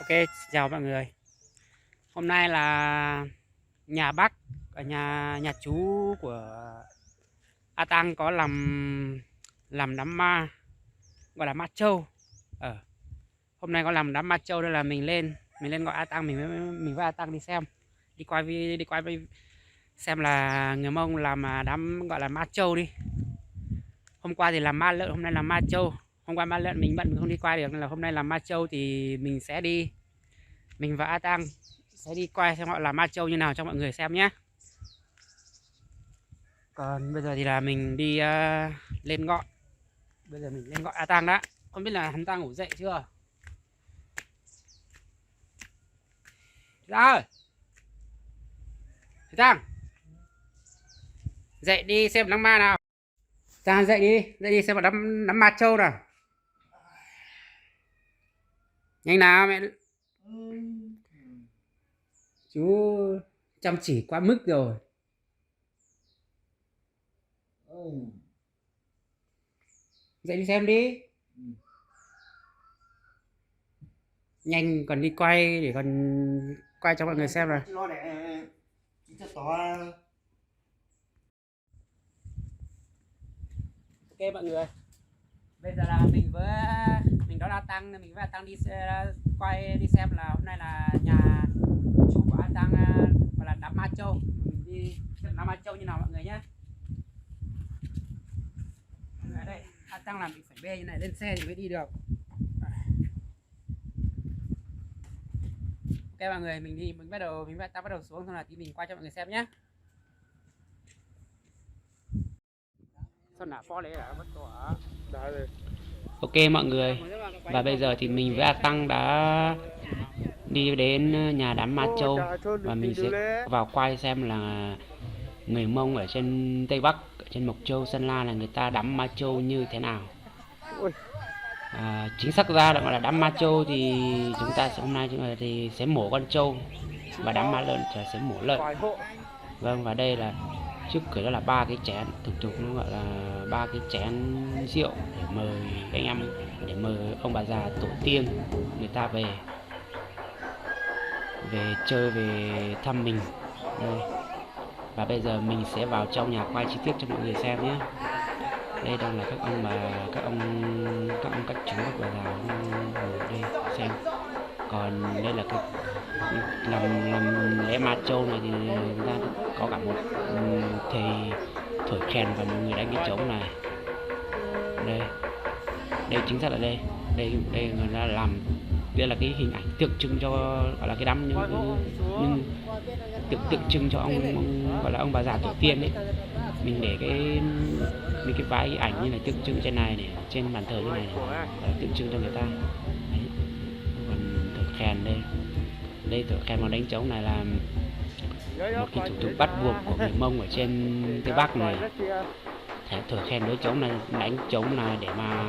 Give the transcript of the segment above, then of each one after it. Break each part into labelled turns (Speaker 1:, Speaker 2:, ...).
Speaker 1: Ok, chào mọi người. Hôm nay là nhà bác ở nhà chú của A Tăng có làm đám ma, gọi là ma châu. Hôm nay có làm đám ma châu nên là mình lên gọi A Tăng, mình với A Tăng đi xem, đi quay xem là người Mông làm đám gọi là ma châu đi. Hôm qua thì làm ma lợn, hôm nay làm ma châu. Hôm qua ma lợn mình bận mình không đi quay được nên là hôm nay làm ma châu thì mình sẽ đi, mình và A Tăng sẽ đi quay xem họ làm ma châu như nào cho mọi người xem nhé. Còn bây giờ thì là mình đi lên gọi. Bây giờ mình lên gọi A Tăng đã. Không biết là hắn ta ngủ dậy chưa? Ra ơi, Tăng dậy đi xem đám ma nào. Tăng dậy đi xem đám ma châu nào. Nhanh nào mẹ. Chú chăm chỉ quá mức rồi. Dậy đi xem đi. Nhanh, còn đi quay để còn quay cho mọi người xem nào. Ok mọi người, bây giờ là mình đón A Tăng, mình với A Tăng đi quay đi xem là hôm nay là nhà chú của A Tăng gọi là đám ma châu. Mình đi xem đám ma châu như nào mọi người nhé. Ở đây A Tăng làm mình phải bê như này, lên xe thì mới đi được. Ok mọi người, mình với A Tăng bắt đầu xuống, xong là tí mình quay cho mọi người xem nhé. Ok mọi người, và bây giờ thì mình với A Tăng đã đi đến nhà đám ma châu và mình sẽ vào quay xem là người Mông ở trên Tây Bắc, ở trên Mộc Châu, Sơn La là người ta đắm ma châu như thế nào. Chính xác ra gọi là đắm ma châu thì chúng ta hôm nay thì sẽ mổ con trâu và đắm ma lợn sẽ mổ lợn. Vâng, và đây là trước cửa đó là 3 cái chén, thực tục nó gọi là 3 cái chén rượu để mời anh em, để mời ông bà già tổ tiên người ta về chơi, về thăm mình đây. Và bây giờ mình sẽ vào trong nhà quay chi tiết cho mọi người xem nhé. Đây đang là các ông các chú các bà già ngồi đây xem. Còn đây là cái làm lễ ma châu này thì người ta có cả một thầy thổi kèn và một người đánh cái trống này. Đây chính xác là đây người ta làm, đây là cái hình ảnh tượng trưng cho gọi là cái đám nhưng tượng trưng cho ông gọi là ông bà già tổ tiên đấy. Mình để cái vài ảnh như là tượng trưng trên này này, trên bàn thờ như này, là tượng trưng cho người ta đấy. Còn thổi kèn đây thổi kèn và đánh trống này là một cái thủ tục bắt buộc của người Mông ở trên Tây Bắc này. Thổi kèn đối trống này, đánh trống là để mà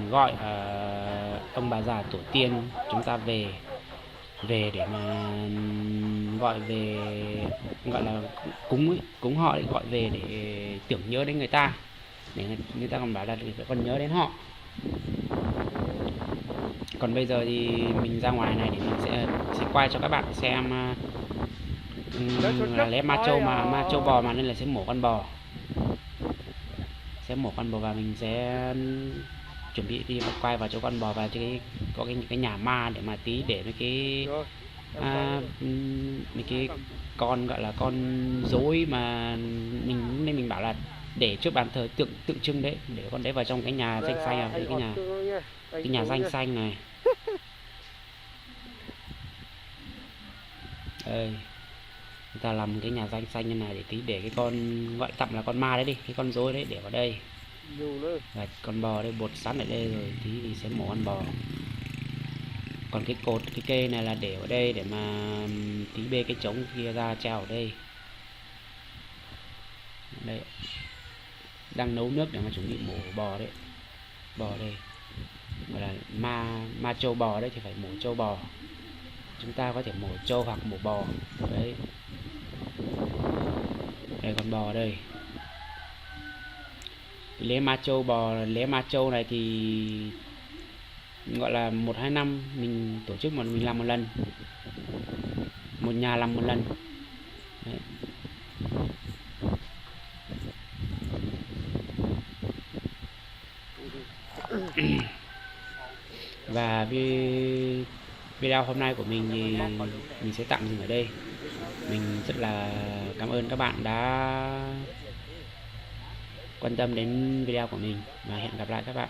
Speaker 1: gọi ông bà già tổ tiên chúng ta về để mà gọi về, gọi là cúng họ, để gọi về để tưởng nhớ đến người ta, để người ta còn bảo là còn nhớ đến họ. Còn bây giờ thì mình ra ngoài này để mình sẽ quay cho các bạn xem là lễ ma châu bò mà, nên là sẽ mổ con bò, và mình sẽ chuẩn bị đi quay vào chỗ con bò và có cái nhà ma để mà tí để mấy cái con gọi là con rối mà mình bảo là để trước bàn thờ tượng trưng đấy, để con đấy vào trong cái nhà danh xanh này, cái nhà danh xanh này. Đây, người ta làm cái nhà danh xanh như này để tí để cái con gọi tạm là con ma đấy đi, cái con rối đấy để vào đây. Và con bò đây bột sẵn ở đây rồi, tí thì sẽ mổ con bò. Còn cái cột, cái cây này là để ở đây để mà tí bê cái trống kia ra treo ở đây. Đây đang nấu nước để mà chuẩn bị mổ bò đấy. Bò đây gọi là ma châu bò đấy, thì phải mổ châu bò. Chúng ta có thể mổ trâu hoặc mổ bò đấy. Đây con bò đây. lễ ma châu bò, lễ ma châu này thì gọi là 1-2 năm mình tổ chức mình làm một lần, một nhà làm một lần. Đấy. Và video hôm nay của mình thì mình sẽ tạm dừng ở đây. Mình rất là cảm ơn các bạn đã quan tâm đến video của mình và hẹn gặp lại các bạn.